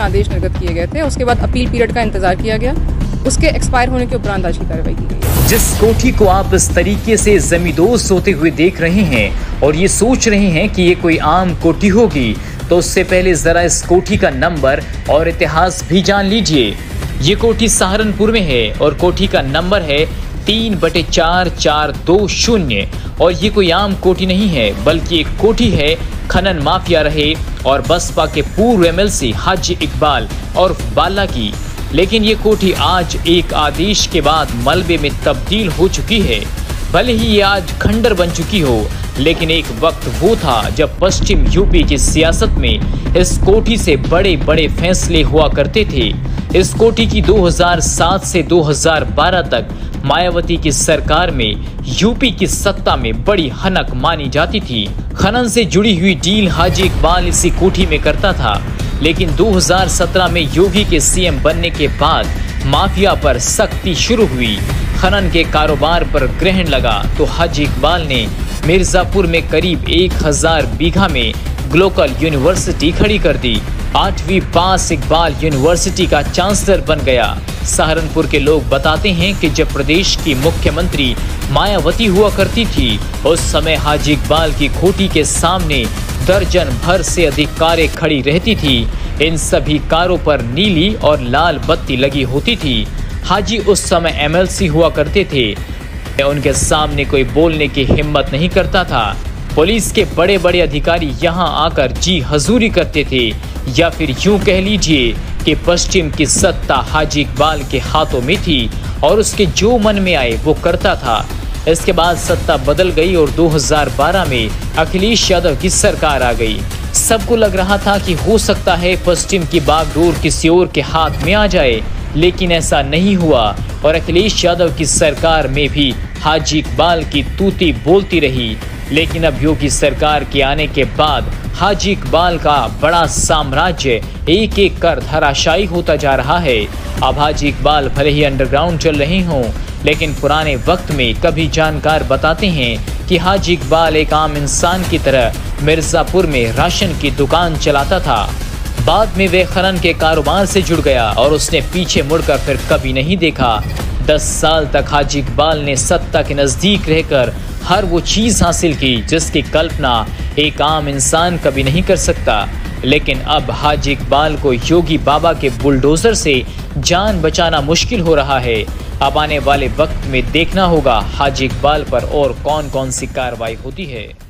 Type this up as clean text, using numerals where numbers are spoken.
आदेश निर्गत किए गए थे। उसके बाद अपील पीरियड का इंतजार किया गया, उसके एक्सपायर होने के उपरांत आज की कार्रवाई की गई। जिस कोठी को आप इस तरीके से जमींदोज होते हुए देख रहे हैं और ये सोच रहे हैं कि ये कोई आम कोठी होगी, तो उससे पहले जरा इस कोठी का नंबर और इतिहास भी जान लीजिए। ये कोठी सहारनपुर में है और कोठी का नंबर है 3/4420 और ये कोई आम कोठी नहीं है, बल्कि एक कोठी है खनन माफिया रहे और बसपा के पूर्व एमएलसी हाजी इकबाल और बाला की। लेकिन ये कोठी आज एक आदेश के बाद मलबे में तब्दील हो चुकी है। भले ही ये आज खंडर बन चुकी हो, लेकिन एक वक्त वो था जब पश्चिम यूपी की सियासत में इस कोठी से बड़े बड़े फैसले हुआ करते थे। इस कोठी की 2007 से 2012 तक मायावती की सरकार में यूपी की सत्ता में बड़ी हनक मानी जाती थी। खनन से जुड़ी हुई डील हाजी इकबाल इसी कोठी में करता था, लेकिन 2017 में योगी के सीएम बनने के बाद माफिया पर सख्ती शुरू हुई। खनन के कारोबार पर ग्रहण लगा तो हाजी इकबाल ने मिर्जापुर में करीब 1000 बीघा में ग्लोबल यूनिवर्सिटी खड़ी कर दी। 8वीं पास इकबाल यूनिवर्सिटी का चांसलर बन गया। सहारनपुर के लोग बताते हैं कि जब प्रदेश की मुख्यमंत्री मायावती हुआ करती थी, उस समय हाजी इकबाल की कोठी के सामने दर्जन भर से अधिक कारें खड़ी रहती थी। इन सभी कारों पर नीली और लाल बत्ती लगी होती थी। हाजी उस समय एमएलसी हुआ करते थे। उनके सामने कोई बोलने की हिम्मत नहीं करता था। पुलिस के बड़े बड़े अधिकारी यहाँ आकर जी हजूरी करते थे, या फिर यूं कह लीजिए कि पश्चिम की सत्ता हाजी इकबाल के हाथों में थी और उसके जो मन में आए वो करता था। इसके बाद सत्ता बदल गई और 2012 में अखिलेश यादव की सरकार आ गई। सबको लग रहा था कि हो सकता है पश्चिम की बागडोर किसी और के हाथ में आ जाए, लेकिन ऐसा नहीं हुआ और अखिलेश यादव की सरकार में भी हाजी इकबाल की तूती बोलती रही। लेकिन अब योगी सरकार के आने के बाद हाजी इकबाल का बड़ा साम्राज्य एक एक कर धराशायी होता जा रहा है। अब हाजी इकबाल भले ही अंडरग्राउंड चल रहे हों, लेकिन पुराने वक्त में कभी जानकार बताते हैं कि हाजी इकबाल एक आम इंसान की तरह मिर्जापुर में राशन की दुकान चलाता था। बाद में वे खनन के कारोबार से जुड़ गया और उसने पीछे मुड़कर फिर कभी नहीं देखा। 10 साल तक हाजी इकबाल ने सत्ता के नजदीक रहकर हर वो चीज हासिल की जिसकी कल्पना एक आम इंसान कभी नहीं कर सकता। लेकिन अब हाजी इकबाल को योगी बाबा के बुलडोजर से जान बचाना मुश्किल हो रहा है। अब आने वाले वक्त में देखना होगा हाजी इकबाल पर और कौन कौन सी कार्रवाई होती है।